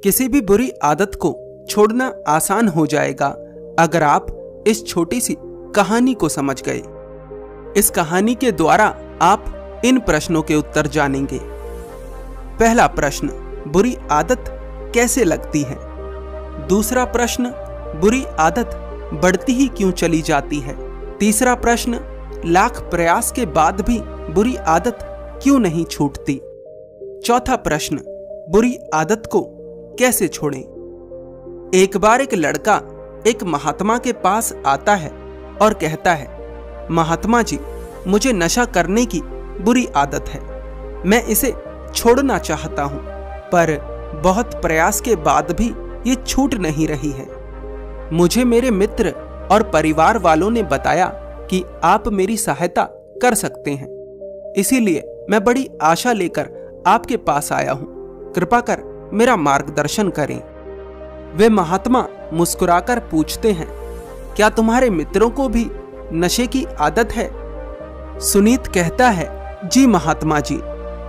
किसी भी बुरी आदत को छोड़ना आसान हो जाएगा अगर आप इस छोटी सी कहानी को समझ गए। इस कहानी के द्वारा आप इन प्रश्नों के उत्तर जानेंगे। पहला प्रश्न, बुरी आदत कैसे लगती है? दूसरा प्रश्न, बुरी आदत बढ़ती ही क्यों चली जाती है? तीसरा प्रश्न, लाख प्रयास के बाद भी बुरी आदत क्यों नहीं छूटती? चौथा प्रश्न, बुरी आदत को कैसे छोड़ें? एक बार एक लड़का एक महात्मा के पास आता है और कहता है, महात्मा जी, मुझे नशा करने की बुरी आदत है। मैं इसे छोड़ना चाहता हूं, पर बहुत प्रयास के बाद भी ये छूट नहीं रही है। मुझे मेरे मित्र और परिवार वालों ने बताया कि आप मेरी सहायता कर सकते हैं, इसीलिए मैं बड़ी आशा लेकर आपके पास आया हूं। कृपा कर मेरा मार्गदर्शन करें। वे महात्मा मुस्कुराकर पूछते हैं, क्या तुम्हारे मित्रों को भी नशे की आदत है? सुनीत कहता है, जी महात्मा जी,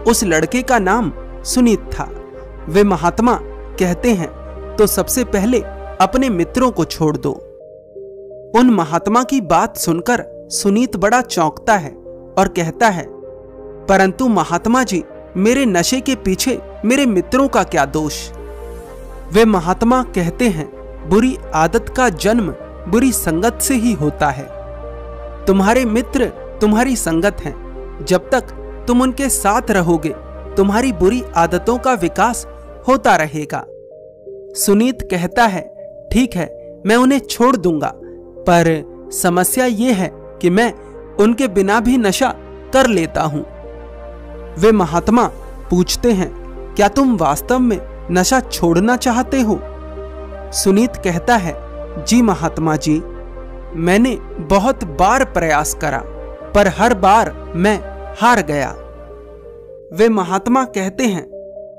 उस लड़के का नाम सुनीत था। वे महात्मा कहते हैं, तो सबसे पहले अपने मित्रों को छोड़ दो। उन महात्मा की बात सुनकर सुनीत बड़ा चौंकता है और कहता है, परंतु महात्मा जी, मेरे नशे के पीछे मेरे मित्रों का क्या दोष? वे महात्मा कहते हैं, बुरी आदत का जन्म बुरी संगत से ही होता है। तुम्हारे मित्र तुम्हारी संगत हैं। जब तक तुम उनके साथ रहोगे, तुम्हारी बुरी आदतों का विकास होता रहेगा। सुनीत कहता है, ठीक है, मैं उन्हें छोड़ दूंगा, पर समस्या ये है कि मैं उनके बिना भी नशा कर लेता हूं। वे महात्मा पूछते हैं, क्या तुम वास्तव में नशा छोड़ना चाहते हो? सुनीत कहता है, जी महात्मा जी, मैंने बहुत बार प्रयास करा, पर हर बार मैं हार गया। वे महात्मा कहते हैं,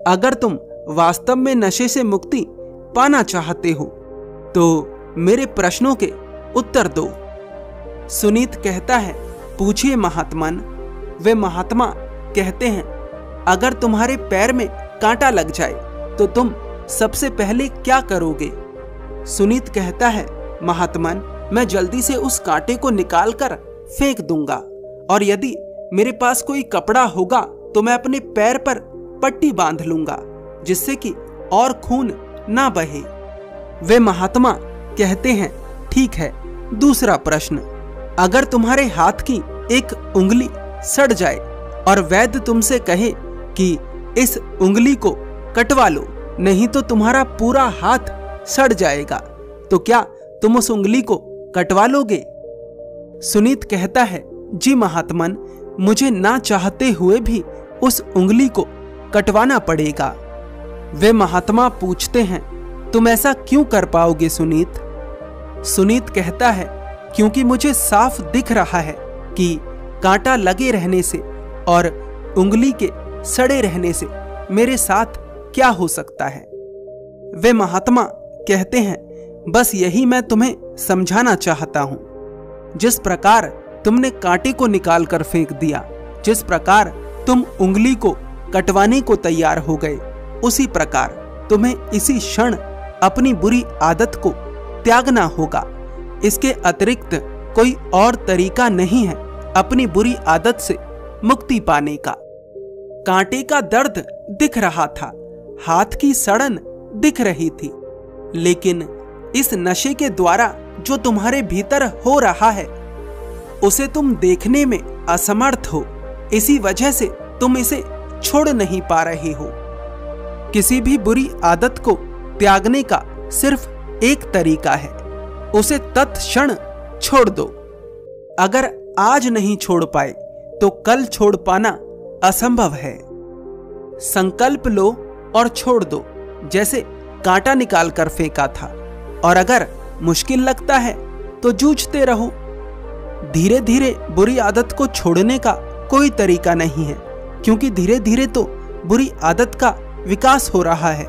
अगर तुम वास्तव में नशे से मुक्ति पाना चाहते हो तो मेरे प्रश्नों के उत्तर दो। सुनीत कहता है, पूछिए महात्मन। वे महात्मा कहते हैं, अगर तुम्हारे पैर में कांटा लग जाए तो तुम सबसे पहले क्या करोगे? सुनीत कहता है, महात्मन, मैं जल्दी से उस कांटे को निकालकर फेंक दूंगा, और यदि मेरे पास कोई कपड़ा होगा तो मैं अपने पैर पर पट्टी बांध लूंगा, जिससे कि और खून ना बहे। वे महात्मा कहते हैं, ठीक है। दूसरा प्रश्न, अगर तुम्हारे हाथ की एक उंगली सड़ जाए और वैद्य तुमसे कहे कि इस उंगली को कटवा लो, नहीं तो तुम्हारा पूरा हाथ सड़ जाएगा, तो क्या तुम उस उंगली को कटवा लोगे? सुनीत कहता है, जी महात्मन, मुझे ना चाहते हुए भी उस उंगली को कटवाना पड़ेगा। वे महात्मा पूछते हैं, तुम ऐसा क्यों कर पाओगे सुनीत? सुनीत कहता है, क्योंकि मुझे साफ दिख रहा है कि कांटा लगे रहने से और उंगली के सड़े रहने से मेरे साथ क्या हो सकता है। वे महात्मा कहते हैं, बस यही मैं तुम्हें समझाना चाहता हूं। जिस प्रकार तुमने कांटे को निकालकर फेंक दिया, जिस प्रकार तुम उंगली को कटवाने को तैयार हो गए, उसी प्रकार तुम्हें इसी क्षण अपनी बुरी आदत को त्यागना होगा। इसके अतिरिक्त कोई और तरीका नहीं है अपनी बुरी आदत से मुक्ति पाने का। कांटे का दर्द दिख रहा था, हाथ की सड़न दिख रही थी, लेकिन इस नशे के द्वारा जो तुम्हारे भीतर हो रहा है उसे तुम देखने में असमर्थ हो। इसी वजह से तुम इसे छोड़ नहीं पा रहे हो। किसी भी बुरी आदत को त्यागने का सिर्फ एक तरीका है, उसे तत्क्षण छोड़ दो। अगर आज नहीं छोड़ पाए तो कल छोड़ पाना असंभव है। संकल्प लो और छोड़ दो, जैसे कांटा निकालकर फेंका था। और अगर मुश्किल लगता है तो जूझते रहो। धीरे धीरे बुरी आदत को छोड़ने का कोई तरीका नहीं है, क्योंकि धीरे धीरे तो बुरी आदत का विकास हो रहा है।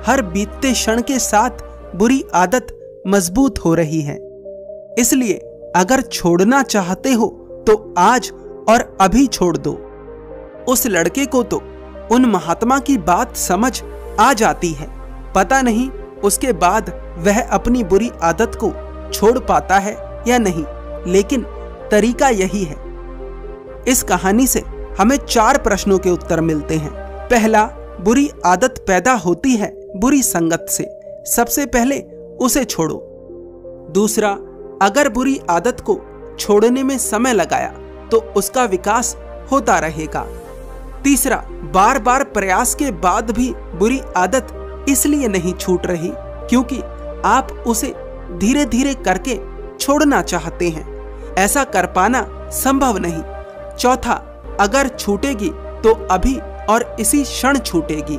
हर बीतते क्षण के साथ बुरी आदत मजबूत हो रही है। इसलिए अगर छोड़ना चाहते हो तो आज और अभी छोड़ दो। उस लड़के को तो उन महात्मा की बात समझ आ जाती है। पता नहीं उसके बाद वह अपनी बुरी आदत को छोड़ पाता है या नहीं, लेकिन तरीका यही है। इस कहानी से हमें 4 प्रश्नों के उत्तर मिलते हैं। पहला, बुरी आदत पैदा होती है बुरी संगत से, सबसे पहले उसे छोड़ो। दूसरा, अगर बुरी आदत को छोड़ने में समय लगाया तो उसका विकास होता रहेगा। तीसरा, बार बार प्रयास के बाद भी बुरी आदत इसलिए नहीं छूट रही क्योंकि आप उसे धीरे धीरे करके छोड़ना चाहते हैं, ऐसा कर पाना संभव नहीं। चौथा, अगर छूटेगी तो अभी और इसी क्षण छूटेगी।